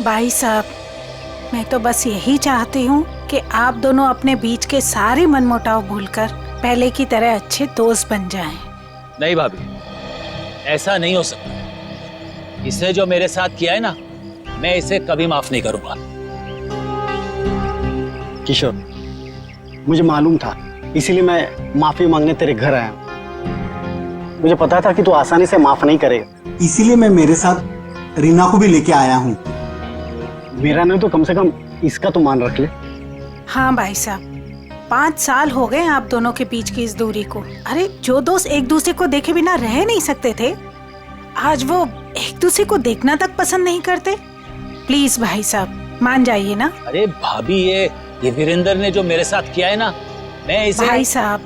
भाई साहब, मैं तो बस यही चाहती हूँ कि आप दोनों अपने बीच के सारे मनमुटाव भूलकर पहले की तरह अच्छे दोस्त बन जाएं। नहीं भाभी, ऐसा नहीं हो सकता। इसने जो मेरे साथ किया है ना, मैं इसे कभी माफ नहीं करूंगा। किशोर, मुझे मालूम था, इसीलिए मैं माफी मांगने तेरे घर आया हूं। मुझे पता था कि तू आसानी से माफ नहीं करेगा, इसीलिए मैं मेरे साथ रीना को भी लेके आया हूँ। मेरा नहीं तो कम से कम इसका तो मान रख ले। हाँ भाई साहब, 5 साल हो गए आप दोनों के बीच की इस दूरी को। अरे जो दोस्त एक दूसरे को देखे बिना रह नहीं सकते थे, आज वो एक दूसरे को देखना तक पसंद नहीं करते। प्लीज भाई साहब मान जाइए ना। अरे भाभी, ये वीरेंद्र ने जो मेरे साथ किया है ना, मैं इसे। भाई साहब,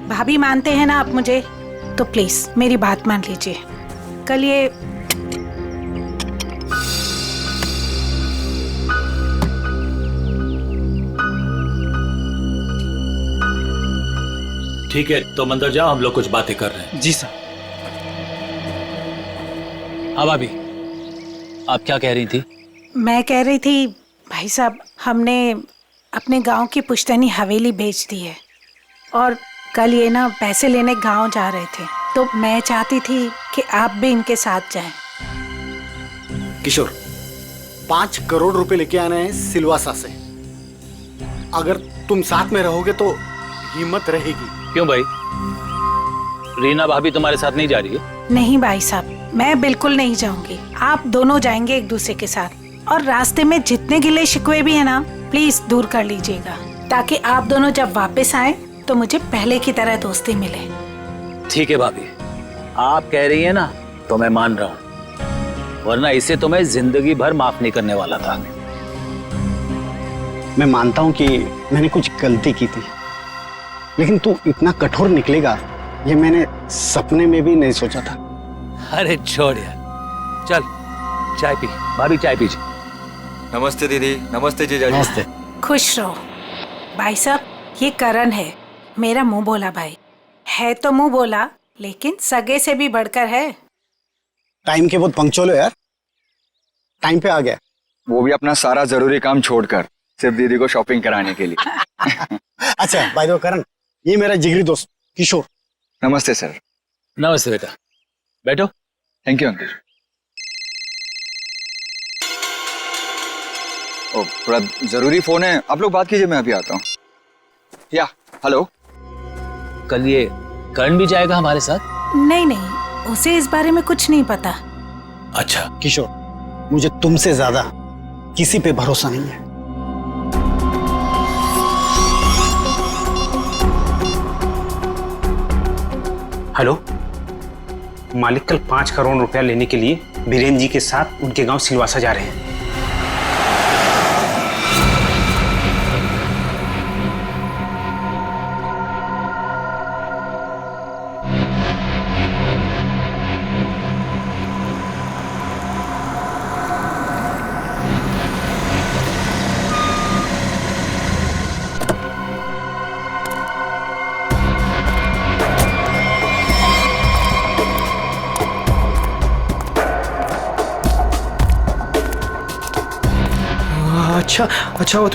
भाभी मानते हैं ना आप मुझे, तो प्लीज मेरी बात मान लीजिए। कल ये ठीक है, तो अंदर जाओ, हम लोग कुछ बातें कर रहे हैं। जी सर। हाँ भाभी, आप क्या कह रही थी? मैं कह रही थी भाई साहब, हमने अपने गांव की पुश्तैनी हवेली बेच दी है और कल ये ना पैसे लेने गांव जा रहे थे, तो मैं चाहती थी कि आप भी इनके साथ जाएं। किशोर, 5 करोड़ रुपए लेके आने हैं सिलवासा से। अगर तुम साथ में रहोगे तो हिम्मत रहेगी। क्यों भाई, रीना भाभी तुम्हारे साथ नहीं जा रही है? नहीं भाई साहब, मैं बिल्कुल नहीं जाऊंगी। आप दोनों जाएंगे एक दूसरे के साथ, और रास्ते में जितने गिले शिकवे भी है ना, प्लीज दूर कर लीजिएगा, ताकि आप दोनों जब वापस आए तो मुझे पहले की तरह दोस्ती मिले। ठीक है भाभी, आप कह रही है ना, तो मैं मान रहा हूँ, वरना इसे तो मैं जिंदगी भर माफ नहीं करने वाला था। मैं मानता हूं कि मैंने कुछ गलती की थी, लेकिन तू इतना कठोर निकलेगा ये मैंने सपने में भी नहीं सोचा था। अरे छोड़ यार, चल चाय पी। भाभी चाय पीजिए। नमस्ते दीदी। नमस्ते जीजा। नमस्ते। खुश रहो। भाई साहब, ये करण है, मेरा मुंह बोला भाई है। तो मुंह बोला, लेकिन सगे से भी बढ़कर है। टाइम के बहुत पंक्चुअल हो यार, टाइम पे आ गया। वो भी अपना सारा जरूरी काम छोड़कर सिर्फ दीदी को शॉपिंग कराने के लिए। अच्छा बाय द वे करण, ये मेरा जिगरी दोस्त किशोर। नमस्ते सर। नमस्ते बेटा, बैठो। Thank you uncle. ओ, थोड़ा जरूरी फोन है, आप लोग बात कीजिए, मैं अभी आता हूँ। या हेलो। कल ये करण भी जाएगा हमारे साथ? नहीं नहीं, उसे इस बारे में कुछ नहीं पता। अच्छा किशोर, मुझे तुमसे ज्यादा किसी पे भरोसा नहीं है। हेलो, मालिक कल 5 करोड़ रुपया लेने के लिए बीरेन जी के साथ उनके गांव सिलवासा जा रहे हैं। अच्छा वो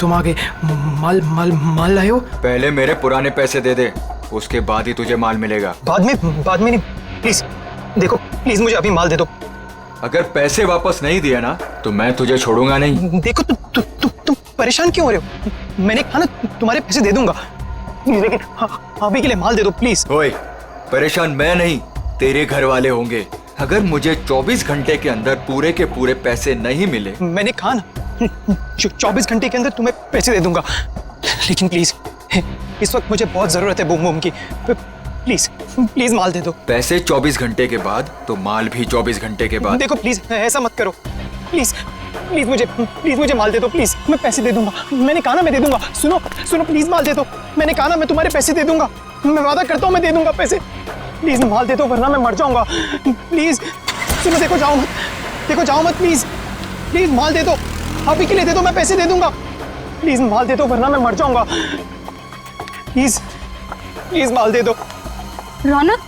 तुम आगे माल लाए हो? पहले मेरे पुराने पैसे दे दे, उसके बाद ही तुझे माल मिलेगा। बाद में नहीं, प्लीज देखो, प्लीज मुझे अभी माल दे दो। अगर पैसे वापस नहीं दिए ना तो मैं तुझे छोड़ूंगा नहीं। देखो तुम परेशान क्यों हो रहे हो? मैंने कहा ना तुम्हारे पैसे दे दूंगा, लेकिन अभी के लिए माल दे दो प्लीज। ओए, परेशान मैं नहीं, तेरे घर वाले होंगे। अगर मुझे 24 घंटे के अंदर पूरे के पूरे पैसे नहीं मिले, मैंने कहा ना 24 घंटे के अंदर तुम्हें पैसे दे दूंगा, लेकिन प्लीज इस वक्त मुझे बहुत जरूरत है बूम बूम की। प्लीज माल दे दो। पैसे 24 घंटे के बाद तो माल भी 24 घंटे के बाद। देखो प्लीज ऐसा मत करो, प्लीज मुझे माल दे दो प्लीज। मैं पैसे दे दूंगा, मैंने कहा ना मैं दे दूंगा। सुनो प्लीज माल दे दो, मैंने कहा ना मैं तुम्हारे पैसे दे दूंगा, मैं वादा करता हूँ मैं दे दूंगा पैसे। प्लीज माल दे दो वरना मैं मर जाऊंगा। प्लीज सुनो, देखो जाओ मत प्लीज माल दे दो, अभी के लिए दे दो, मैं पैसे दे दूंगा। प्लीज माल दे दो वरना मैं मर जाऊंगा। प्लीज माल दे दो। रौनक,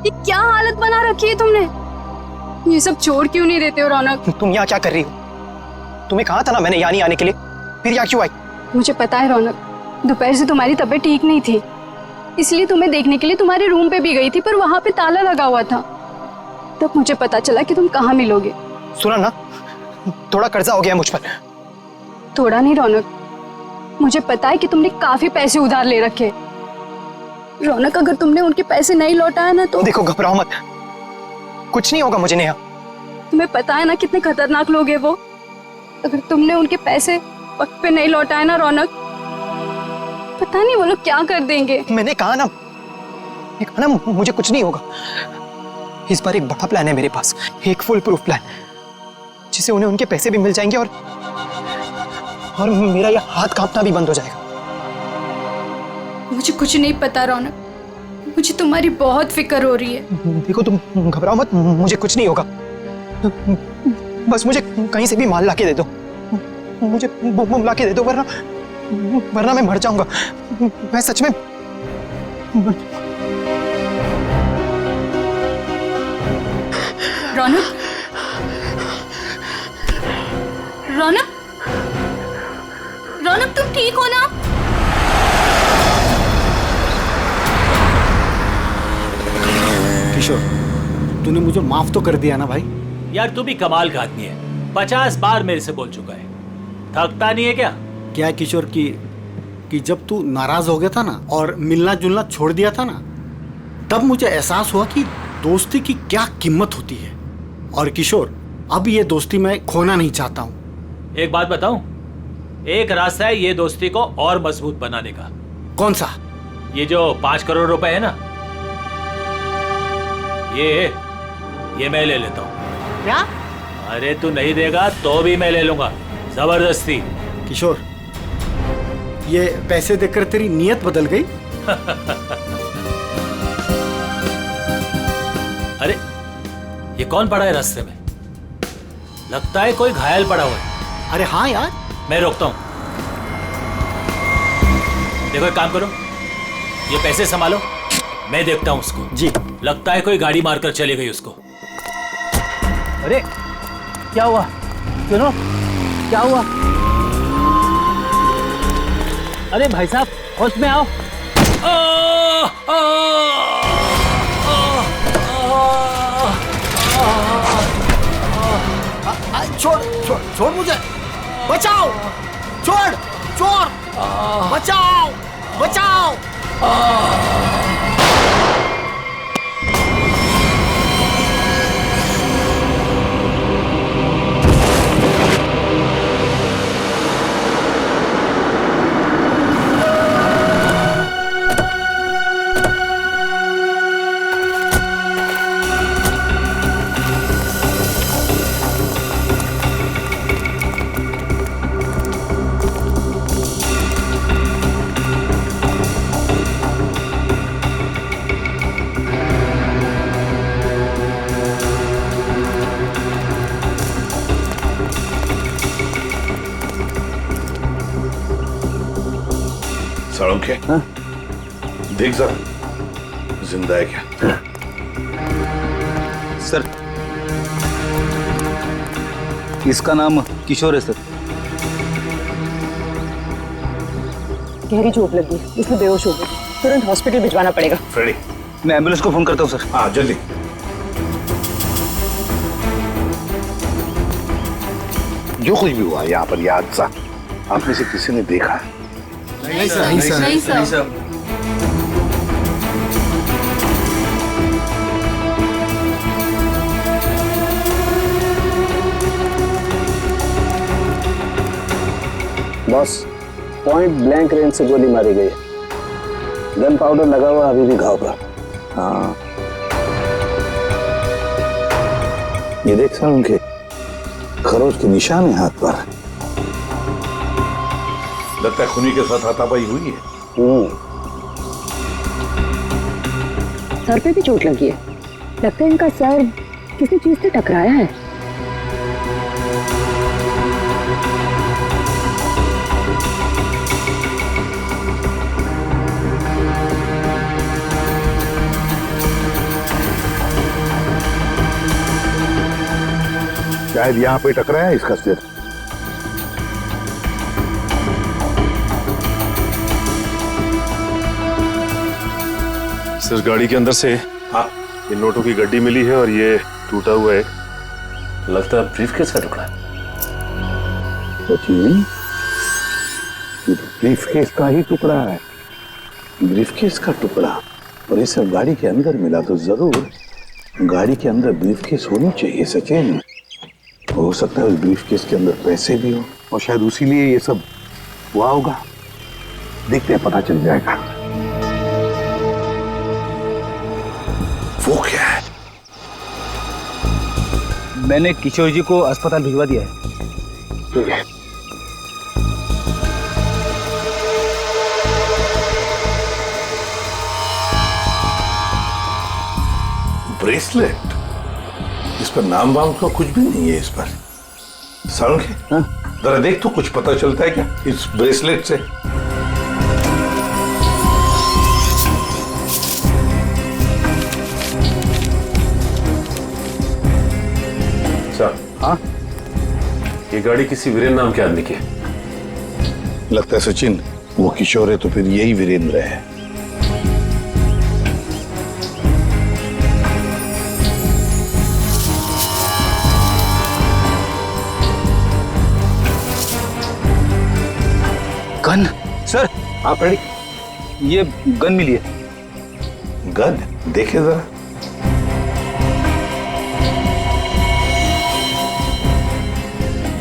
ये क्या हालत बना रखी है तुमने? ये सब छोड़ क्यों नहीं देते हो रौनक? तुम यहाँ क्या कर रही हो? तुम्हें कहा था ना मैंने यहाँ नहीं आने के लिए, फिर यहाँ क्यों आई? मुझे पता है रौनक, दोपहर से तुम्हारी तबीयत ठीक नहीं थी, इसलिए तुम्हें देखने के लिए तुम्हारे रूम पे भी गई थी, पर वहां पे ताला लगा हुआ था। तब मुझे पता चला कि तुम कहाँ मिलोगे। सुना ना, थोड़ा कर्जा हो गया मुझ पर। थोड़ा नहीं रौनक, मुझे पता है कि तुमने काफी पैसे उधार ले रखे। रौनक, अगर तुमने उनके पैसे नहीं लौटाया ना तो देखो, घबराओ मत, कुछ नहीं होगा मुझे नेहा। तुम्हें पता है ना कितने खतरनाक लोग हैं वो। अगर तुमने उनके पैसे वक्त पे नहीं लौटाए ना रौनक, पता नहीं वो लोग क्या कर देंगे। मैंने कहा ना मुझे कुछ नहीं होगा। इस बार एक बड़ा प्लान है मेरे पास, एक फुल प्रूफ प्लान, जिससे उन्हें उनके पैसे भी मिल जाएंगे और मेरा ये हाथ कांपना भी बंद हो जाएगा। मुझे कुछ नहीं पता रौनक, मुझे तुम्हारी बहुत फिक्र हो रही है। देखो, तुम घबराओ मत, मुझे कुछ नहीं होगा। बस मुझे कहीं से भी माल लाके दे दो, मुझे बम लाके दे दो, वरना मैं मर जाऊंगा। मैं सच में रौनक, रौनक, रौनक, तुम ठीक हो ना? किशोर, तूने मुझे माफ तो कर दिया ना भाई? यार तू भी कमाल का आदमी है, 50 बार मेरे से बोल चुका है, थकता नहीं है क्या? क्या है किशोर कि जब तू नाराज हो गया था ना और मिलना जुलना छोड़ दिया था ना, तब मुझे एहसास हुआ कि दोस्ती की क्या कीमत होती है। और किशोर, अब ये दोस्ती मैं खोना नहीं चाहता हूँ। एक बात बताऊं, एक रास्ता है ये दोस्ती को और मजबूत बनाने का। कौन सा? ये जो 5 करोड़ रुपए है ना, ये मैं ले लेता हूँ। क्या? अरे तू नहीं देगा तो भी मैं ले लूंगा, जबरदस्ती। किशोर, ये पैसे देकर तेरी नीयत बदल गई? अरे ये कौन पड़ा है रास्ते में? लगता है कोई घायल पड़ा हुआ है। अरे हाँ यार। मैं रोकता हूं। देखो एक काम करो, ये पैसे संभालो, मैं देखता हूं उसको। जी। लगता है कोई गाड़ी मारकर चली गई उसको। अरे क्या हुआ? सुनो, क्या हुआ? अरे भाई साहब, होश में आओ। छोड़ छोड़ छोड़ मुझे, बचाओ, छोड़, चोर, बचाओ, बचाओ। साळुंखे, देख जरा जिंदा है क्या? सर, इसका नाम किशोर है सर। गहरी चोट लगी, इसलिए बेहोश हो गई, तुरंत हॉस्पिटल भिजवाना पड़ेगा। फ्रेडी, मैं एम्बुलेंस को फोन करता हूँ सर। हाँ जल्दी। जो कुछ भी हुआ यहाँ पर, यह हादसा आप में से किसी ने देखा है? नहीं सर, नहीं सर, नहीं sir. Boss, point blank range से गोली मारी गई, गन पाउडर लगा हुआ अभी भी घाव पर। हाँ, ये देख सर, उनके खरोच के निशान है हाथ पर। लगता है खूनी के साथ हाथापाई हुई है। सर पे भी चोट लगी है, लगता है इनका सर किसी चीज से टकराया है। शायद यहाँ पे टकराया इसका सिर। सर गाड़ी के अंदर से ये नोटों की गड्डी मिली है और ये टूटा हुआ है। लगता है ब्रीफकेस का टुकड़ा है। सचिन, ये तो ब्रीफकेस का ही टुकड़ा है। ब्रीफकेस का टुकड़ा और ये सब गाड़ी के अंदर मिला तो जरूर गाड़ी के अंदर ब्रीफकेस होनी चाहिए सचिन। हो सकता है उस ब्रीफकेस के अंदर पैसे भी हो और शायद उसी लिए ये सब हुआ होगा। देखते हैं, पता चल जाएगा। वो क्या है? मैंने किशोर जी को अस्पताल भिजवा दिया है। ठीक है। ब्रेसलेट, इस पर नाम वाम का कुछ भी नहीं है। इस पर सारुण के जरा देख तो कुछ पता चलता है क्या इस ब्रेसलेट से? सर, हाँ, ये गाड़ी किसी वीरेंद्र नाम के आदमी की है। लगता है सचिन वो किशोर है तो फिर यही वीरेंद्र है। Gun sir. आप रेडी? ये गन मिली है। गन देखे जरा।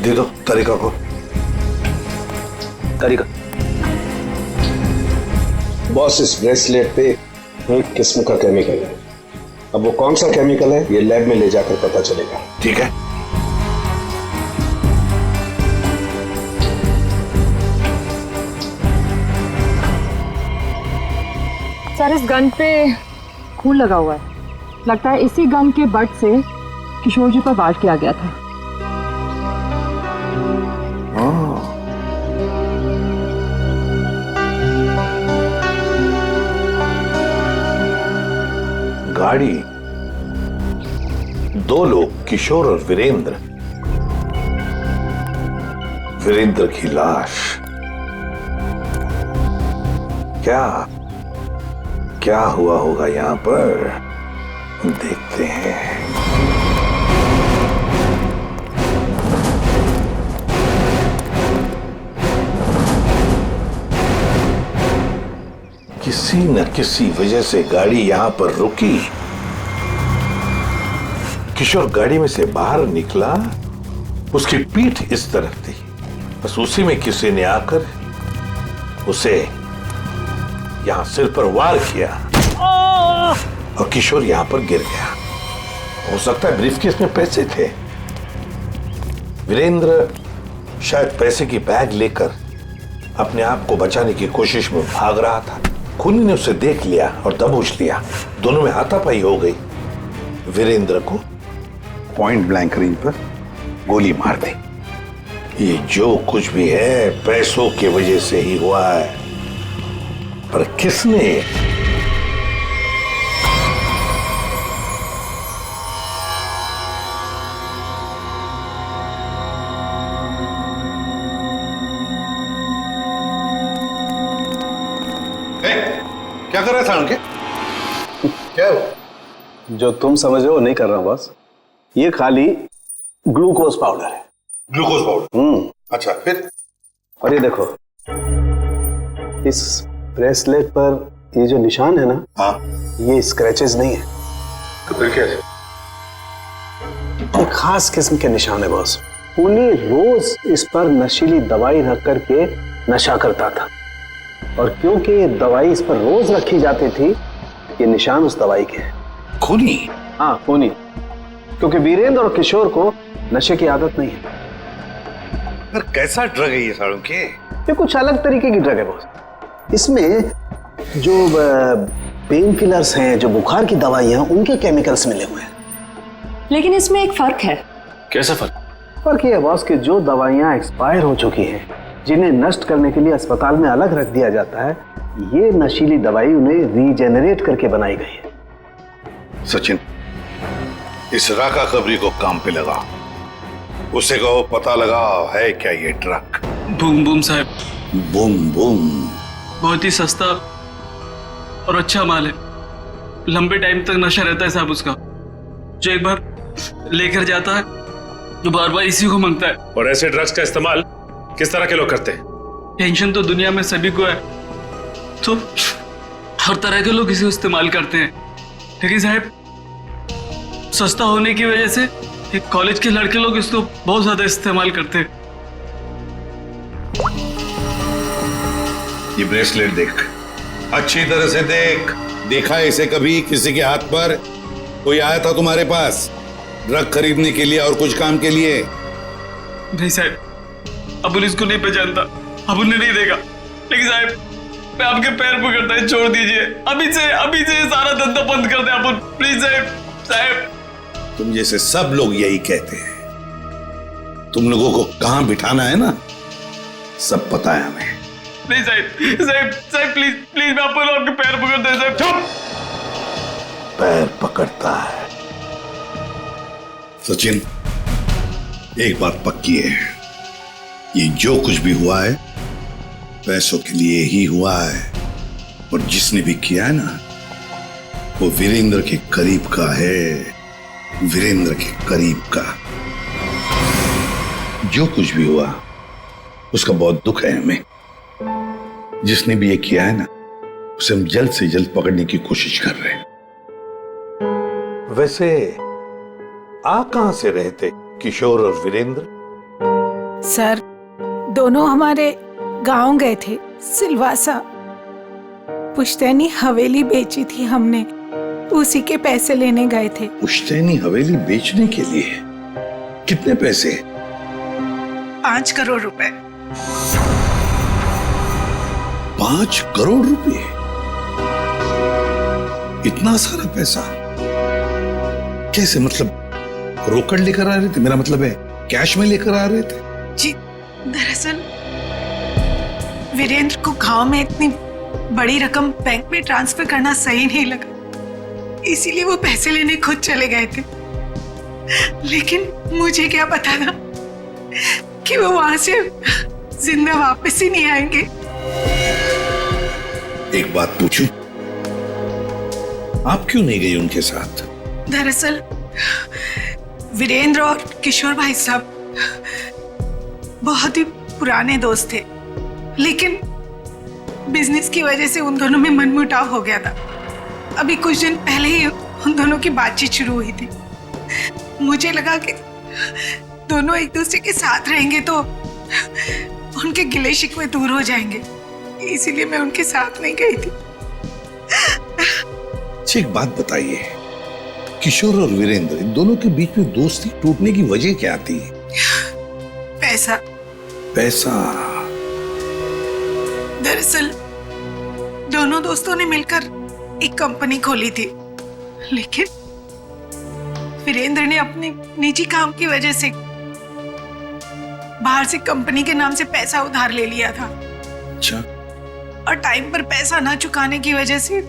दे दो तरीका को। तरीका बॉस, इस ब्रेसलेट पे एक किस्म का केमिकल है। अब वो कौन सा केमिकल है ये लैब में ले जाकर पता चलेगा। ठीक है। सर, इस गन पे खून लगा हुआ है। लगता है इसी गन के बट से किशोर जी पर वार किया गया था। गाड़ी, दो लोग, किशोर और वीरेंद्र। वीरेंद्र की लाश। क्या हुआ होगा यहां पर, देखते हैं। किसी न किसी वजह से गाड़ी यहां पर रुकी। किशोर गाड़ी में से बाहर निकला, उसकी पीठ इस तरफ थी। बस उसी में किसी ने आकर उसे यहां सिर पर वार किया और किशोर यहां पर गिर गया। हो सकता है ब्रीफकेस में पैसे थे। वीरेंद्र शायद पैसे की बैग लेकर अपने आप को बचाने की कोशिश में भाग रहा था। खूनी ने उसे देख लिया और दबोच लिया। दोनों में हाथापाई हो गई। वीरेंद्र को पॉइंट ब्लैंक रेंज पर गोली मार दी। ये जो कुछ भी है पैसों की वजह से ही हुआ है, पर किसने? क्या कर रहा था उनके? क्या हो? जो तुम समझ रहे हो नहीं कर रहा हूं बॉस। ये खाली ग्लूकोज पाउडर है। Glucose powder? अच्छा, फिर? और ये देखो, इस ब्रेसलेट पर ये जो निशान है ना, हाँ, ये स्क्रैचेस नहीं है। तो फिर क्या है? एक खास किस्म के निशान है बॉस। खूनी रोज इस पर नशीली दवाई रख करके नशा करता था, और क्योंकि ये दवाई इस पर रोज रखी जाती थी, ये निशान उस दवाई के हैं। खूनी? हाँ, खूनी। क्योंकि वीरेंद्र और किशोर को नशे की आदत नहीं है। पर कैसा ड्रग है ये सालों के? ये कुछ अलग तरीके की ड्रग है बॉस। इसमें जो पेन किलर्स हैं, जो बुखार की दवाइयां, उनके केमिकल्स मिले हुए हैं। लेकिन इसमें एक फर्क है। कैसा फर्क? फर्क ये है बॉस कि जो दवाइयां एक्सपायर हो चुकी हैं, जिन्हें नष्ट करने के लिए अस्पताल में अलग रख दिया जाता है, ये नशीली दवाई उन्हें रीजेनरेट करके बनाई गई है। सचिन, इस राका कबरी को काम पे लगा। उसे कहो पता लगाओ है क्या ये ट्रक। बूम बूम साहब। बूम बूम बहुत ही सस्ता और अच्छा माल है। लंबे टाइम तक नशा रहता है साहब उसका। जो एक बार लेकर जाता है तो बार बार इसी को मांगता है। और ऐसे ड्रग्स का इस्तेमाल किस तरह के लोग करते हैं? टेंशन तो दुनिया में सभी को है, तो हर तरह के लोग इसे इस्तेमाल करते हैं। लेकिन साहब सस्ता होने की वजह से एक कॉलेज के लड़के लोग इसको बहुत ज्यादा इस्तेमाल करते हैं। ये ब्रेसलेट देख, अच्छी तरह से देख। देखा इसे कभी किसी के हाथ पर? कोई आया था तुम्हारे पास ड्रग खरीदने के लिए और कुछ काम के लिए? नहीं साहब, अबुल इसको नहीं पहचानता, अबुल ने नहीं देखा। लेकिन साहब मैं आपके पैर पकड़ता है, छोड़ दीजिए। अभी से सारा धंधा बंद कर दे अबुल, प्लीज साहब। तुम जैसे सब लोग यही कहते हैं। तुम लोगों को कहां बिठाना है ना, सब पता है हमें। नहीं साहब प्लीज मैं आपके पैर पकड़ता है साहब। चुप! पैर पकड़ता है। सचिन, एक बात पक्की है, ये जो कुछ भी हुआ है पैसों के लिए ही हुआ है। और जिसने भी किया है ना, वो वीरेंद्र के करीब का है, वीरेंद्र के करीब का। जो कुछ भी हुआ उसका बहुत दुख है हमें। जिसने भी ये किया है ना, उसे हम जल्द से जल्द पकड़ने की कोशिश कर रहे हैं। वैसे आ कहां से रहते किशोर और वीरेंद्र? सर, दोनों हमारे गांव गए थे, सिलवासा। पुश्तैनी हवेली बेची थी हमने, उसी के पैसे लेने गए थे। पुश्तैनी हवेली बेचने के लिए? कितने पैसे? 5 करोड़ रुपए। 5 करोड़ रुपए? इतना सारा पैसा कैसे? मतलब रोकड़ लेकर आ रहे थे? मेरा मतलब है कैश में लेकर आ रहे थे? जी, दरअसल वीरेंद्र को गांव में इतनी बड़ी रकम बैंक में ट्रांसफर करना सही नहीं लगा, इसीलिए वो पैसे लेने खुद चले गए थे। लेकिन मुझे क्या पता था कि वो वहां से जिंदा वापस ही नहीं आएंगे। एक बात पूछूं, आप क्यों नहीं गई उनके साथ? दरअसल वीरेंद्र और किशोर भाई साहब बहुत ही पुराने दोस्त थे, लेकिन बिजनेस की वजह से उन दोनों में मनमुटाव हो गया था। अभी कुछ दिन पहले ही उन दोनों की बातचीत शुरू हुई थी। मुझे लगा कि दोनों एक दूसरे के साथ रहेंगे तो उनके गिले शिकवे दूर हो जाएंगे, इसीलिए मैं उनके साथ नहीं गई थी। एक बात बताइए, किशोर और वीरेंद्र इन दोनों के बीच में दोस्ती टूटने की वजह क्या थी? पैसा। पैसा? दरअसल दोनों दोस्तों ने मिलकर एक कंपनी खोली थी, लेकिन वीरेंद्र ने अपने निजी काम की वजह से बाहर से कंपनी के नाम से पैसा उधार ले लिया था। अच्छा। और टाइम पर पैसा ना चुकाने की वजह से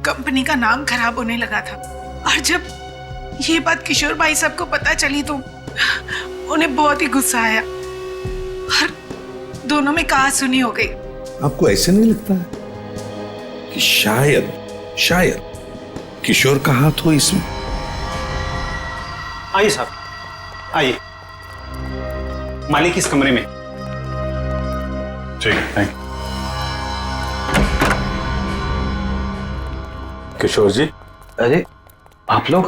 कंपनी का नाम खराब होने लगा था। और जब ये बात किशोर भाई साहब को पता चली तो उन्हें बहुत ही गुस्सा आया और दोनों में कहा-सुनी हो गई। आपको ऐसे नहीं लगता है कि शायद किशोर का हाथ हो इसमें? आइए साहब, आइए। मालिक इस कमरे में। ठीक है, थैंक यू। किशोर जी। अरे आप लोग?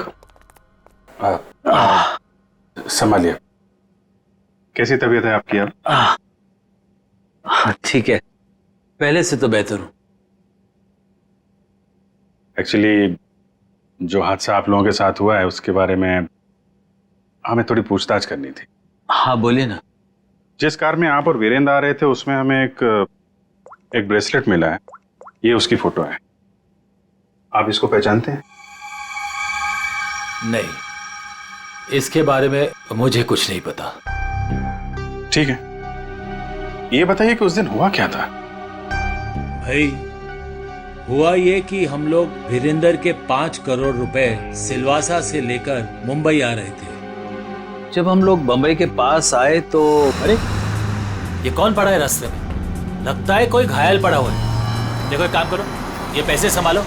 संभालिए। कैसी तबीयत है आपकी अब? ठीक है, पहले से तो बेहतर हूं। एक्चुअली जो हादसा आप लोगों के साथ हुआ है उसके बारे में हमें थोड़ी पूछताछ करनी थी। हाँ बोलिए ना। जिस कार में आप और वीरेंद्र आ रहे थे उसमें हमें एक ब्रेसलेट मिला है, ये उसकी फोटो है। आप इसको पहचानते हैं? नहीं, इसके बारे में मुझे कुछ नहीं पता। ठीक है, ये बताइए कि उस दिन हुआ क्या था? भाई हुआ ये कि हम लोग वीरेंद्र के 5 करोड़ रुपए सिलवासा से लेकर मुंबई आ रहे थे। जब हम लोग बम्बई के पास आए तो अरे ये कौन पड़ा है रास्ते में? लगता है कोई घायल पड़ा हुआ है। देखो एक काम करो, ये पैसे संभालो,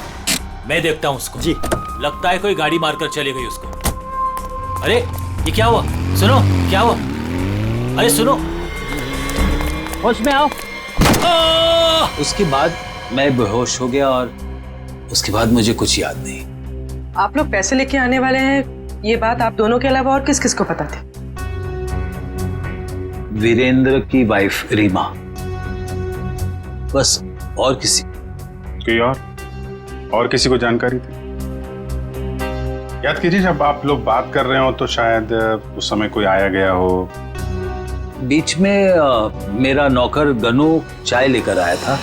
मैं देखता हूँ उसको। जी। लगता है कोई गाड़ी मारकर चली गई उसको। अरे ये क्या हुआ? सुनो, क्या हुआ? अरे सुनो, होश में आओ। उसके बाद मैं बेहोश हो गया और उसके बाद मुझे कुछ याद नहीं। आप लोग पैसे लेके आने वाले हैं, ये बात आप दोनों के अलावा और किस किस को पता थी? वीरेंद्र की वाइफ रीमा, बस, और किसी? कोई और किसी को जानकारी थी? याद कीजिए, जब आप लोग बात कर रहे हो तो शायद उस समय कोई आया गया हो। बीच में मेरा नौकर गनू चाय लेकर आया था।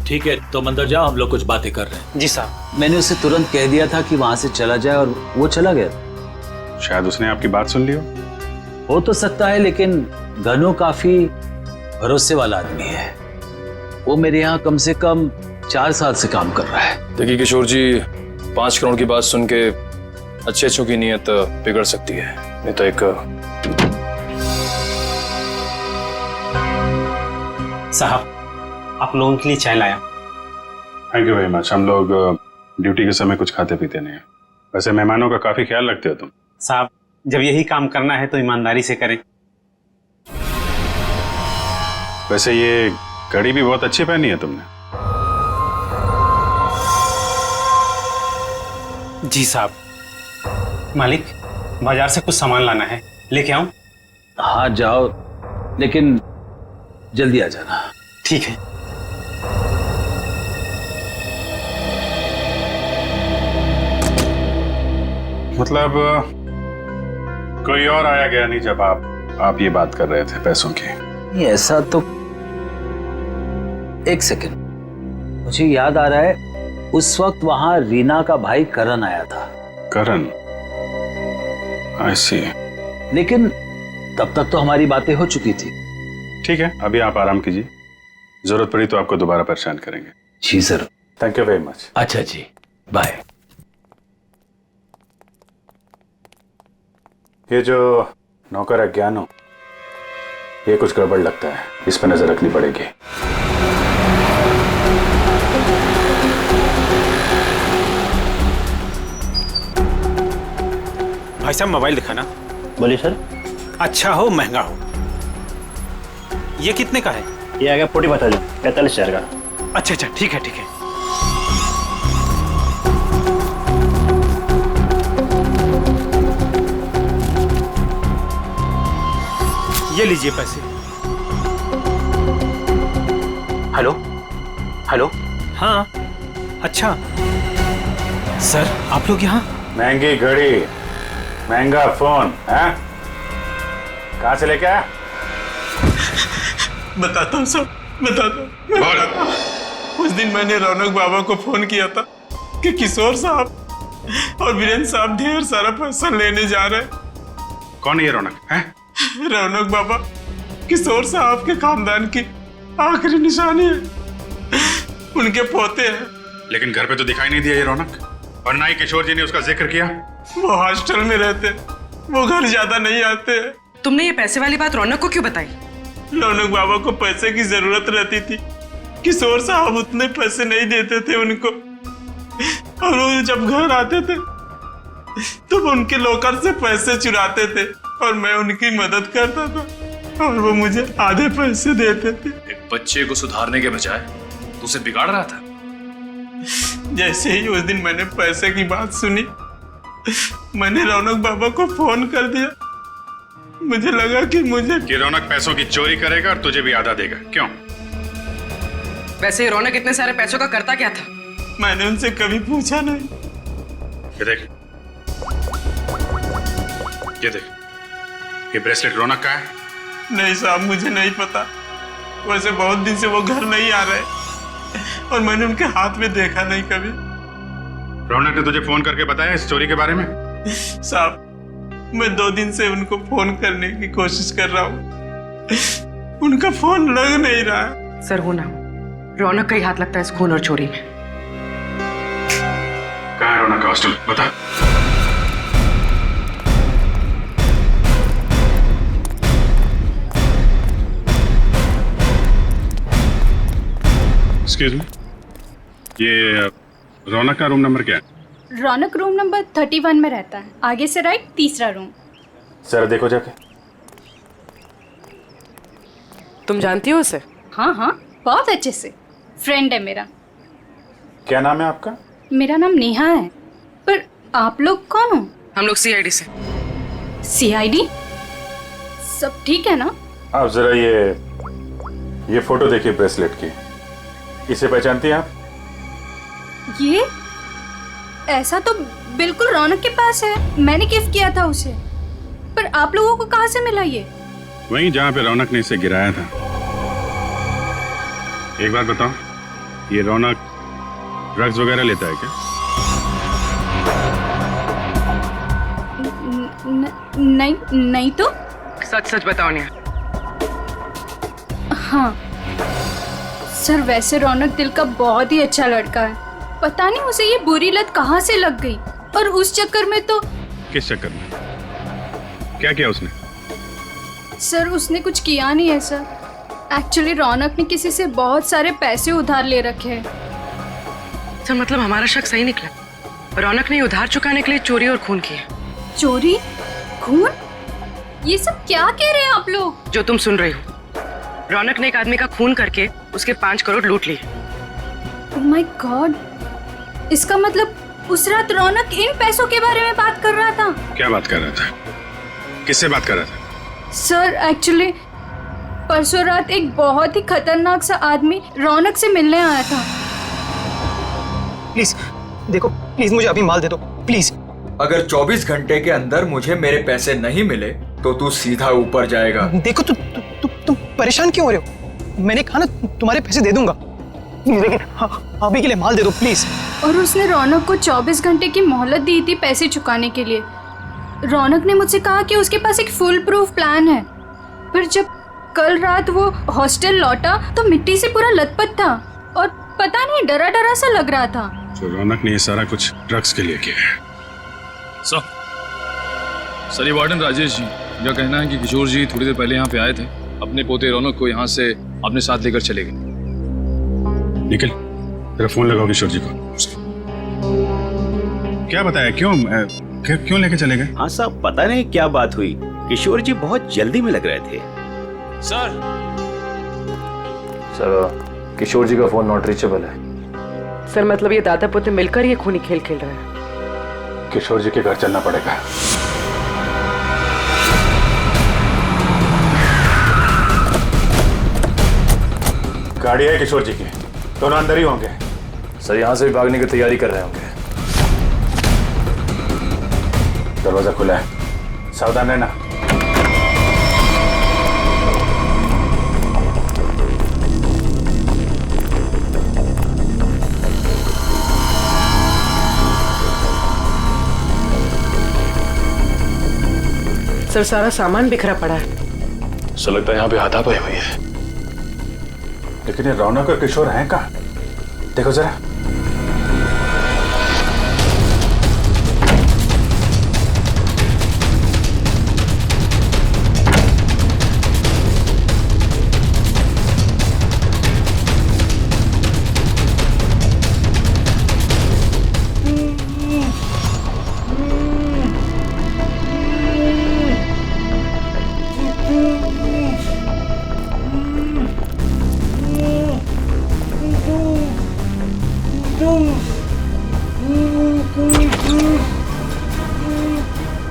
ठीक है, तुम अंदर जाओ, हम लोग कुछ बातें कर रहे हैं। जी साहब। मैंने उसे तुरंत कह दिया था कि वहां से चला जाए और वो चला गया। शायद उसने आपकी बात सुन ली हो तो सकता है, लेकिन गनू काफी भरोसे वाला आदमी है। वो मेरे यहाँ कम से कम 4 साल से काम कर रहा है। देखिए किशोर जी, 5 करोड़ की बात सुन के अच्छे की नीयत बिगड़ सकती है। नहीं तो एक साहब, आप लोगों के लिए चाय लाया। Thank you very much. हम लोग ड्यूटी के समय कुछ खाते पीते नहीं हैं। वैसे मेहमानों का काफी ख्याल रखते हो तुम। साहब, जब यही काम करना है तो ईमानदारी से करें। वैसे ये घड़ी भी बहुत अच्छी पहनी है तुमने। जी साहब। मालिक, बाजार से कुछ सामान लाना है, लेके आऊं? हाँ जाओ, लेकिन जल्दी आ जाना। ठीक है। मतलब कोई और आया गया नहीं जब आप ये बात कर रहे थे पैसों की? ऐसा तो, एक सेकंड, मुझे याद आ रहा है, उस वक्त वहां रीना का भाई करण आया था। करण? आई सी। लेकिन तब तक तो हमारी बातें हो चुकी थी। ठीक है, अभी आप आराम कीजिए, जरूरत पड़ी तो आपको दोबारा परेशान करेंगे। जी sir. Thank you very much. अच्छा जी, बाय। ये जो नौकर है ज्ञानो, ये कुछ गड़बड़ लगता है, इस पर नजर रखनी पड़ेगी। भाई साहब, मोबाइल दिखाना। बोलिए सर। अच्छा हो महंगा हो। ये कितने का है? ये आ गया 45,000 का। अच्छा अच्छा, ठीक है ठीक है। ये लीजिए पैसे। Hello hello. हाँ, अच्छा सर, आप लोग यहाँ? महंगी घड़ी, महंगा फोन है, कहाँ से लेके आया? बताता हूँ सर, बताता हूँ। उस दिन मैंने रौनक बाबा को फोन किया था कि किशोर साहब और वीरेंद्र साहब ढेर सारा पैसा लेने जा रहे हैं। कौन है ये रौनक? है रौनक बाबा किशोर साहब के खानदान की आखिरी निशानी है, उनके पोते हैं। लेकिन घर पे तो दिखाई नहीं दिया ये रौनक, और ना ही किशोर जी ने उसका जिक्र किया। वो हॉस्टल में रहते, वो घर ज्यादा नहीं आते। तुमने ये पैसे वाली बात रौनक को क्यों बताई? रौनक बाबा को पैसे की जरूरत रहती थी, किशोर साहब उतने पैसे नहीं देते थे उनको, और वो जब घर आते थे तो उनके लॉकर से पैसे चुराते थे और मैं उनकी मदद करता था और वो मुझे आधे पैसे देते थे। एक बच्चे को सुधारने के बजाय तू उसे बिगाड़ रहा था। जैसे ही उस दिन मैंने पैसे की बात सुनी, मैंने रौनक बाबा को फोन कर दिया। मुझे लगा कि रौनक पैसों की चोरी करेगा और तुझे भी आधा देगा। क्यों? वैसे रौनक इतने सारे पैसों का करता क्या था? मैंने उनसे कभी पूछा नहीं। ये देख, ये देख, ये ब्रेसलेट रौनक का है? नहीं साहब, मुझे नहीं पता। वैसे बहुत दिन से वो घर नहीं आ रहे और मैंने उनके हाथ में देखा नहीं कभी। रौनक ने तुझे फोन करके बताया इस चोरी के बारे में? साहब, मैं 2 दिन से उनको फोन करने की कोशिश कर रहा हूँ, उनका फोन लग नहीं रहा है। सर, हो ना हो, रौनक का ही हाथ लगता है इस खून और चोरी में। कहाँ है रौनक का हॉस्टल बता। एक्सक्यूज मी, ये रौनक का रूम नंबर क्या है? रौनक रूम नंबर 31 में रहता है, आगे से राइट, तीसरा रूम। सर देखो जाके। तुम जानती हो उसे? हाँ हाँ, बहुत अच्छे से, फ्रेंड है मेरा। क्या नाम है आपका? मेरा नाम नेहा है। पर आप लोग कौन हो? हम लोग सीआईडी से। सीआईडी? सब ठीक है ना? आप जरा ये फोटो देखिए ब्रेसलेट की, इसे पहचानती हैं आप? ये ऐसा तो बिल्कुल रौनक के पास है, मैंने गिफ्ट किया था उसे। पर आप लोगों को कहाँ से मिला ये? वहीं जहाँ पे रौनक ने इसे गिराया था। एक बात बताओ, ये रौनक ड्रग्स वगैरह लेता है क्या? नहीं तो। सच सच बताओ नेहा। हाँ सर, वैसे रौनक दिल का बहुत ही अच्छा लड़का है। पता नहीं उसे ये बुरी लत कहाँ से लग गई, और उस चक्कर में तो। किस चक्कर में? क्या किया उसने? सर उसने कुछ किया नहीं है सर। एक्चुअली रौनक ने किसी से बहुत सारे पैसे उधार ले रखे हैं। सर मतलब हमारा शक सही निकला, रौनक ने उधार चुकाने के लिए चोरी और खून किया। चोरी? खून? ये सब क्या कह रहे हैं आप लोग? जो तुम सुन रही हो, रौनक ने एक आदमी का खून करके उसके 5 करोड़ लूट लिए। ओह माय गॉड, इसका मतलब उस रात रौनक इन पैसों के बारे में बात कर रहा था। क्या बात कर रहा था? किससे बात कर रहा था? सर एक्चुअली परसों रात एक बहुत ही खतरनाक सा आदमी रौनक से मिलने आया था। प्लीज देखो, प्लीज मुझे अभी माल दे दो प्लीज। अगर 24 घंटे के अंदर मुझे मेरे पैसे नहीं मिले तो तू सीधा ऊपर जाएगा। देखो तुम परेशान क्यों हो रहे हो? मैंने कहा ना तुम्हारे पैसे दे दूंगा, लेकिन अभी के लिए माल दे दो प्लीज। और उसने रौनक को 24 घंटे की मोहलत दी थी पैसे चुकाने के लिए। रौनक ने मुझसे कहा कि उसके पास एक फुल प्रूफ प्लान है। पर जब कल रात वो हॉस्टल लौटा तो मिट्टी से पूरा लथपथ था और पता नहीं डरा डरा सा लग रहा था। तो रौनक ने ये सारा कुछ ड्रग्स के लिए किया है। सर ये वार्डन राजेश जी, इनका कहना है कि किशोर जी थोड़ी देर पहले यहाँ पे आए थे, अपने पोते रौनक को यहाँ से अपने साथ लेकर चले गए। निकल, तेरा फोन लगाओ किशोर जी को। क्या बताया, क्यों लेके चले गए? हाँ साहब, पता नहीं क्या बात हुई, किशोर जी बहुत जल्दी में लग रहे थे। सर किशोर जी का फोन नॉट रीचेबल है। सर मतलब ये दादा पोते मिलकर ये खूनी खेल खेल रहे हैं। किशोर जी के घर चलना पड़ेगा। गाड़ी है किशोर जी की, दोनों अंदर ही होंगे। सर यहाँ से भी भागने की तैयारी कर रहे होंगे। दरवाजा खुला है, सावधान रहना। सर सारा सामान बिखरा पड़ा है। सर लगता है यहाँ पे हाथापाई हुई है। लेकिन ये रौनक और किशोर हैं कहाँ? देखो जरा।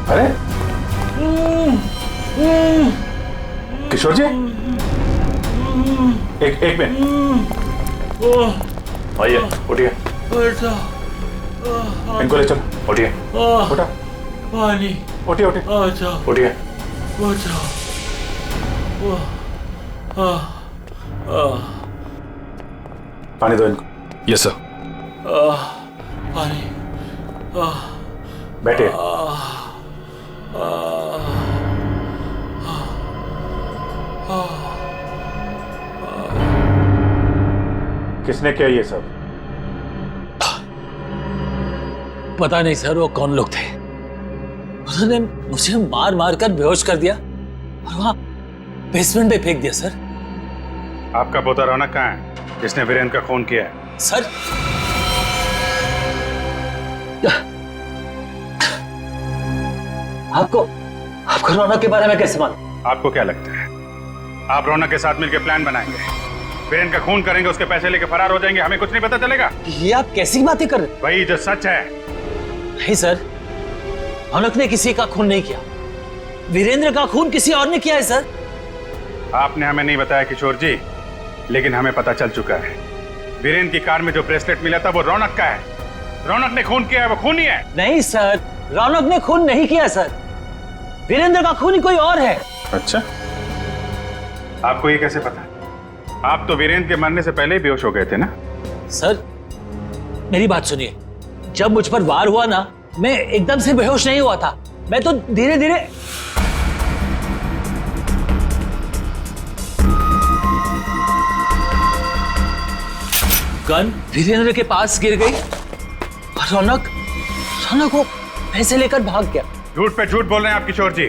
अरे किशोर जी, एक मिनट, आइए उठिए। इनको ले चलो, उठिए, उठा, पानी, उठिए उठिए, उठिए। पानी दो इनको। Yes sir. पानी, बैठिए। किसने किया ये सब? पता नहीं सर वो कौन लोग थे। उन्होंने मुझे मार मार कर बेहोश कर दिया और वहां बेसमेंट में फेंक दिया सर। आपका पोता रौनक कहाँ है जिसने वीरेंद्र का खून किया है? सर आपको रौनक के बारे में कैसे मालूम? आपको क्या लगता है आप रौनक के साथ मिलकर प्लान बनाएंगे, वीरेंद्र का खून करेंगे, उसके पैसे लेके फरार हो जाएंगे, हमें कुछ नहीं पता चलेगा? ये आप कैसी बातें कर रहे हैं? वही जो सच है। नहीं सर, रौनक ने किसी का खून नहीं किया, वीरेंद्र का खून किसी और ने किया है सर। आपने हमें नहीं बताया किशोर जी, लेकिन हमें पता चल चुका है वीरेंद्र की कार में जो ब्रेसलेट मिला था वो रौनक का है। रौनक ने खून किया है, वो खून ही है। नहीं सर, रौनक ने खून नहीं किया सर, वीरेंद्र का खून ही कोई और है। अच्छा, आपको ये कैसे पता? आप तो वीरेंद्र के मरने से पहले ही बेहोश हो गए थे ना? सर मेरी बात सुनिए, जब मुझ पर वार हुआ ना, मैं एकदम से बेहोश नहीं हुआ था, मैं तो धीरे धीरे। गन वीरेंद्र के पास गिर गई और रौनक वो पैसे लेकर भाग गया। झूठ पे झूठ बोल रहे हैं आप किशोर जी।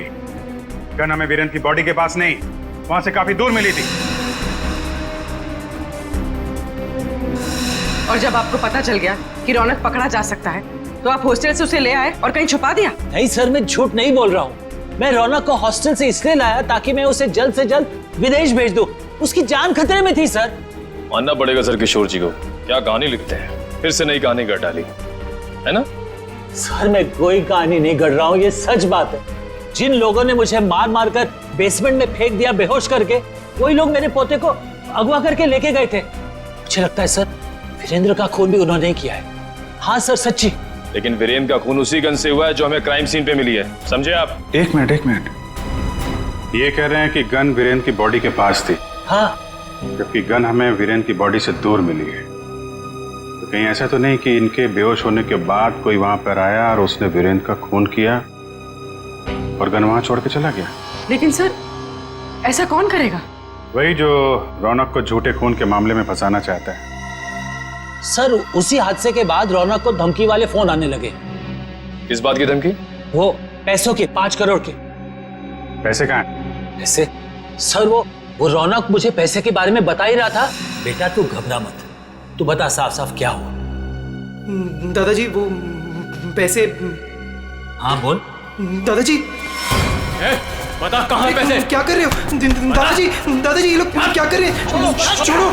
गन हमें वीरेंद्र की बॉडी के पास नहीं, वहां से काफी दूर मिली थी। और जब आपको पता चल गया कि रौनक पकड़ा जा सकता है तो आप हॉस्टल से उसे ले आए और कहीं छुपा दिया? नहीं सर, मैं झूठ नहीं बोल रहा हूँ। मैं रौनक को हॉस्टल से इसलिए लाया ताकि मैं उसे जल्द से जल्द विदेश भेज दूं। उसकी जान खतरे में थी सर। मानना पड़ेगा सर किशोर जी को, क्या कहानी लिखते हैं, फिर से नई कहानी गढ़ डाली है ना? सर मैं कोई कहानी नहीं गढ़ रहा हूँ, ये सच बात है। जिन लोगों ने मुझे मार मार कर बेसमेंट में फेंक दिया बेहोश करके, वही लोग मेरे पोते को अगवा करके लेके गए थे। मुझे लगता है सर वीरेंद्र का खून भी उन्होंने किया है। हाँ सर, सच्ची। लेकिन वीरेंद्र का खून उसी गन से हुआ है जो हमें क्राइम सीन पे मिली है, समझे आप? एक मिनट, ये कह रहे हैं कि गन वीरेंद्र की बॉडी के पास थी। हाँ, जबकि गन हमें वीरेंद्र की बॉडी से दूर मिली है। तो कहीं ऐसा तो नहीं कि इनके बेहोश होने के बाद कोई वहां पर आया और उसने वीरेंद्र का खून किया और गन वहां छोड़ के चला गया? लेकिन सर ऐसा कौन करेगा? वही जो रौनक को झूठे खून के मामले में फंसाना चाहता है। सर उसी हादसे के बाद रौनक को धमकी वाले फोन आने लगे। किस बात की धमकी? वो पैसों के, 5 करोड़ के। पैसे कहाँ हैं? पैसे? सर वो रौनक मुझे पैसे के बारे में बता ही रहा था। बेटा तू घबरा मत, तू बता साफ साफ क्या हुआ। दादाजी वो पैसे। हाँ बोल। दादाजी बता कहाँ पैसे? क्या कर रहे हो दादाजी ये लोग क्या कर रहे हैं? छोड़ो।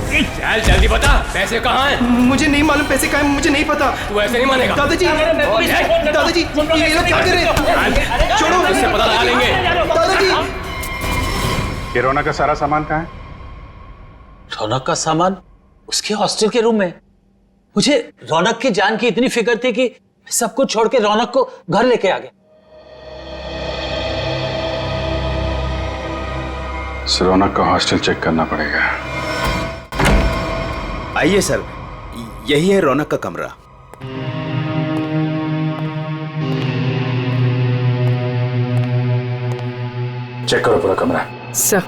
चल जल्दी बता, पैसे कहाँ हैं? मुझे नहीं मालूम पैसे कहाँ हैं, मुझे नहीं पता। तू ऐसे नहीं मानेगा। दादाजी ये लोग क्या कर रहे हैं? छोड़ो, इससे पता लगा लेंगे। दादाजी ये रौनक का सारा सामान कहाँ है? रौनक का सामान उसके हॉस्टल के रूम में। मुझे रौनक की जान की इतनी फिक्र थी कि सब कुछ छोड़ के रौनक को घर लेके आ गया। रौनक का हॉस्टल चेक करना पड़ेगा। आइए सर, यही है रौनक का कमरा। चेक करो पूरा कमरा। सर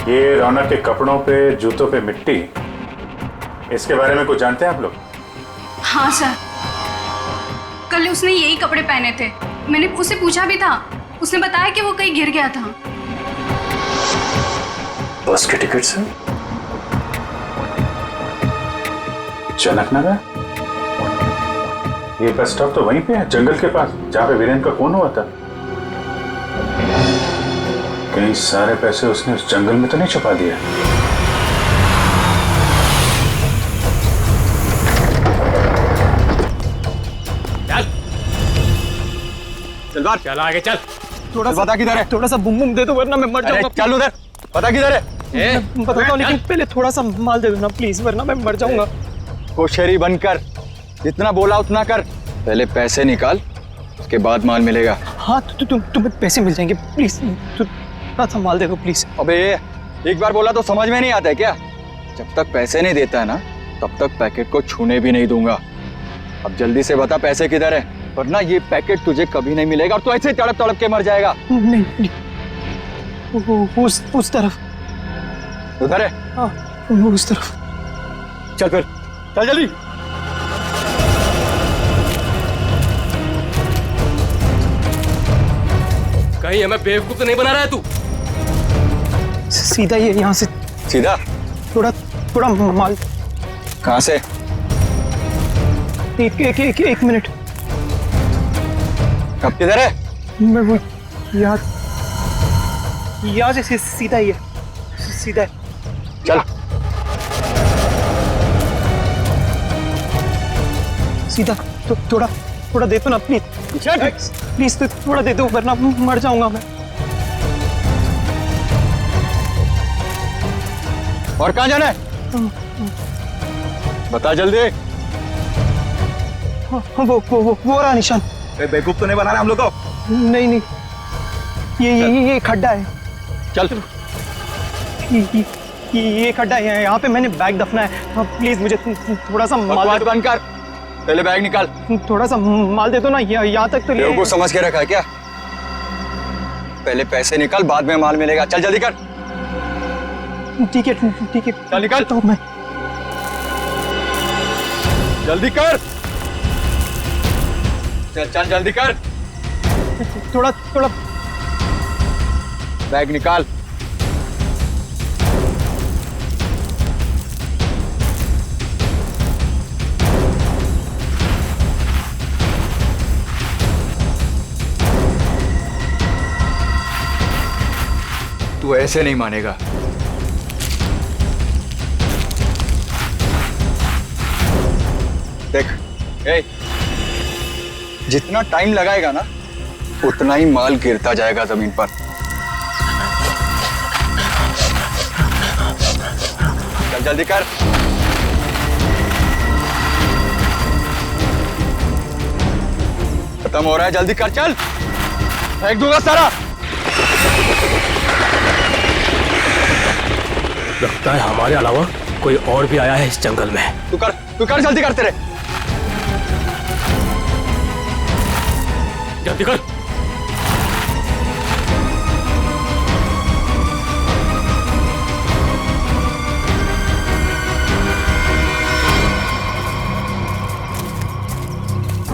ये रौनक के कपड़ों पे, जूतों पे मिट्टी, इसके बारे में कुछ जानते हैं आप लोग? हाँ सर, कल उसने यही कपड़े पहने थे। मैंने उससे पूछा भी था, उसने बताया कि वो कहीं गिर गया था। बस के टिकट से जनक नगर? ये बस स्टॉप तो वहीं पे है, जंगल के पास, जहां पे वीरेंद्र का खून हुआ था। कहीं सारे पैसे उसने उस जंगल में तो नहीं छुपा दिया? चल बाहर, चल आगे चल। थोड़ा पता किधर है? थोड़ा सा बुम दे दो वरना मैं मर जाऊंगा। चल उधर, पता किधर है? मैं बताता हूँ, लेकिन पहले थोड़ा सा माल दे दो ना प्लीज, वरना मैं मर जाऊंगा। कोशेरी बनकर जितना बोला उतना कर। पहले पैसे निकाल, उसके बाद माल मिलेगा। हाँ तो तुम्हें पैसे मिल जाएंगे, प्लीज थोड़ा सा माल दे दो प्लीज। अबे एक बार बोला तो समझ में नहीं आता है क्या? जब तक पैसे नहीं देता है ना तब तक पैकेट को छूने भी नहीं दूंगा। अब जल्दी से बता पैसे किधर है, वरना ये पैकेट तुझे कभी नहीं मिलेगा और तू ऐसे तड़प तड़प के मर जाएगा। नहीं उस तरफ। उधर है? हाँ उस तरफ। चल फिर चल जल्दी। कहीं हमें बेवकूफ तो नहीं बना रहा है तू? सीधा ये यहाँ से। सीधा? थोड़ा माल। कहाँ से? एक मिनट। कब किधर है? मैं वो यहाँ से सीधा ही है, सीधा है। चल सीधा। तो थोड़ा दे दो ना प्लीज तो थोड़ा दे दो वरना मर जाऊंगा मैं। और कहाँ जाना है? बता जल्दी। वो रहा निशान। बेवकूफ तो नहीं बना रहा हम लोग को? नहीं ये खड्डा है। चल ये खड्डा है, यहाँ पे मैंने बैग दफना है। प्लीज मुझे थोड़ा सा माल बंद कर, पहले बैग निकाल। थोड़ा सा माल दे दो ना, यहाँ तक तो बेवकूफ समझ के रखा है क्या? पहले पैसे निकाल, बाद में माल मिलेगा। चल जल्दी कर। ठीक है चल निकाल। तो मैं जल्दी कर। चल जल्दी कर। थोड़ा बैग निकाल। तू ऐसे नहीं मानेगा। देख जितना टाइम लगाएगा ना उतना ही माल गिरता जाएगा जमीन पर। चल जल्दी कर। खत्म हो रहा है, जल्दी कर। चल फेंक दूंगा सारा। लगता है हमारे अलावा कोई और भी आया है इस जंगल में। तू कर जल्दी कर। तेरे जल्दी कर।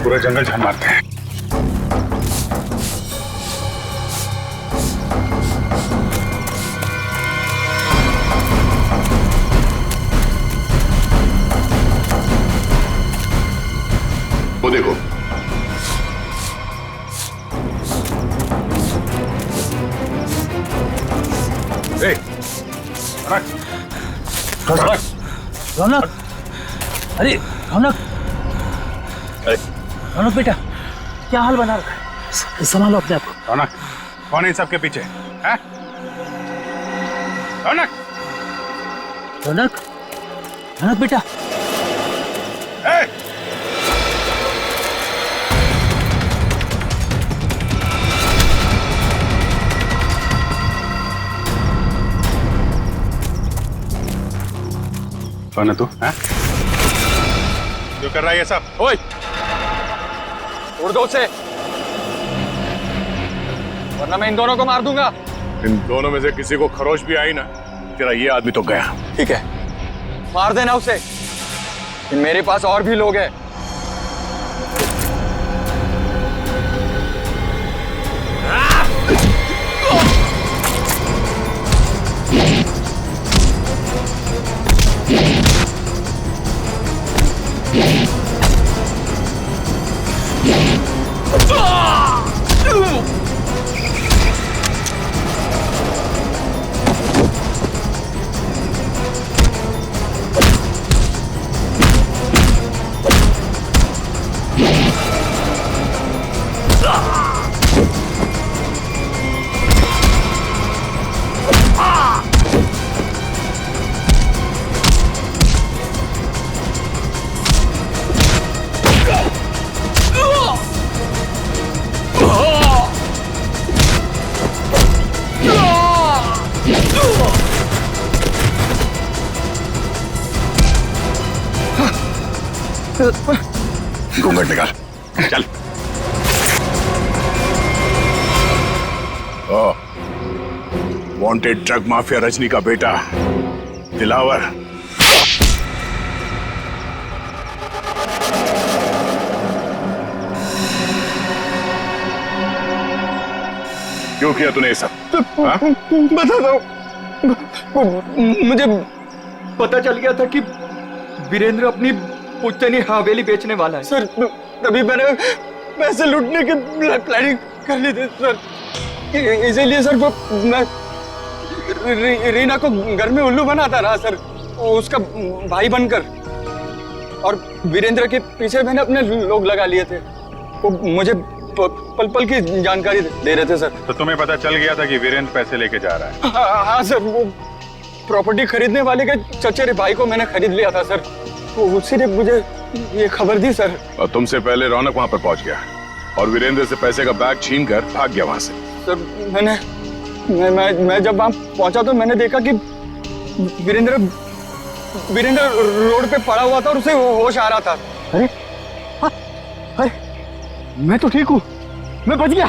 पूरा जंगल छान मारते हैं। वो देखो रौनक, अरे रौनक बेटा, क्या हाल बना रखा है? संभालो अपने आप को। रौनक कौन है इन सबके पीछे? हैं? रौनक बेटा। कौन है तू? हैं? जो कर रहा है ये सब? ओए उड़ दो उसे, वरना मैं इन दोनों को मार दूंगा। इन दोनों में से किसी को खरोच भी आई ना, तेरा ये आदमी तो गया। ठीक है मार देना उसे, मेरे पास और भी लोग हैं। घूंघट निकाल, चल। ओ, वांटेड ड्रग माफिया रजनी का बेटा दिलावर। क्यों किया तूने ये सब? बता दो, मुझे पता चल गया था कि वीरेंद्र अपनी पुश्तैनी हवेली बेचने वाला है सर। तभी मैंने पैसे लूटने की प्लानिंग कर ली थी सर। इसीलिए सर मैं रीना को घर में उल्लू बनाता रहा सर, उसका भाई बनकर। और वीरेंद्र के पीछे मैंने अपने लोग लगा लिए थे, वो मुझे पल पल की जानकारी दे रहे थे सर। तो तुम्हें पता चल गया था कि वीरेंद्र पैसे लेके जा रहा है? हाँ सर, वो प्रॉपर्टी खरीदने वाले के चचेरे भाई को मैंने खरीद लिया था सर, तो उसी ने मुझे ये खबर दी सर। और तुमसे पहले रौनक वहां पर पहुंच गया और वीरेंद्र से पैसे का बैग छीन कर भाग गया वहां से। सर मैं जब वहां पहुंचा तो मैंने देखा कि वीरेंद्र रोड पे पड़ा हुआ था और उसे होश आ रहा था। अरे अरे मैं तो ठीक हूँ, मैं बच गया,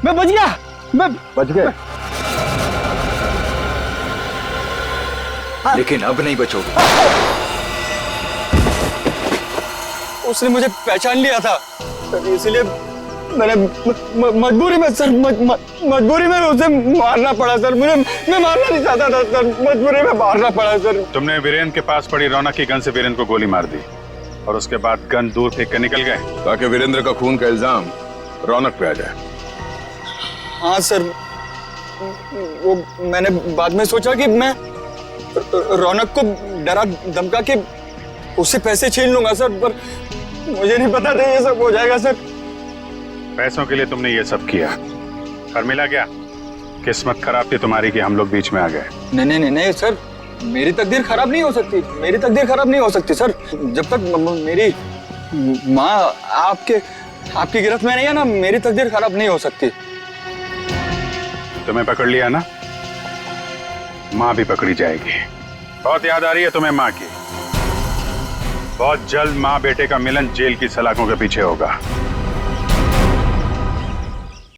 मैं बच गया। लेकिन अब नहीं बचोगे। उसने मुझे पहचान लिया था सर, इसलिए मैंने मजबूरी में सर मजबूरी में उसे मारना पड़ा सर। मैं मारना नहीं चाहता था सर, मजबूरी में मारना पड़ा सर। तुमने वीरेंद्र के पास पड़ी रौनक की गन से वीरेंद्र को गोली मार दी और उसके बाद गन दूर फेंक कर निकल गए ताकि वीरेंद्र का खून का इल्जाम रौनक पे आ जाए। हाँ सर, वो मैंने बाद में सोचा कि मैं रौनक को डरा धमका के उससे पैसे छीन लूंगा सर, पर मुझे नहीं पता था ये सब हो जाएगा सर। पैसों के लिए तुमने ये सब किया और मिला क्या? किस्मत खराब थी तुम्हारी कि हम लोग बीच में आ गए। नहीं सर, मेरी तकदीर खराब नहीं हो सकती, मेरी तकदीर खराब नहीं हो सकती सर। जब तक मेरी माँ आपकी गिरफ्त में नहीं है ना, मेरी तकदीर खराब नहीं हो सकती। तुम्हें पकड़ लिया ना, माँ भी पकड़ी जाएगी। बहुत याद आ रही है तुम्हें माँ की। बहुत जल्द माँ बेटे का मिलन जेल की सलाखों के पीछे होगा।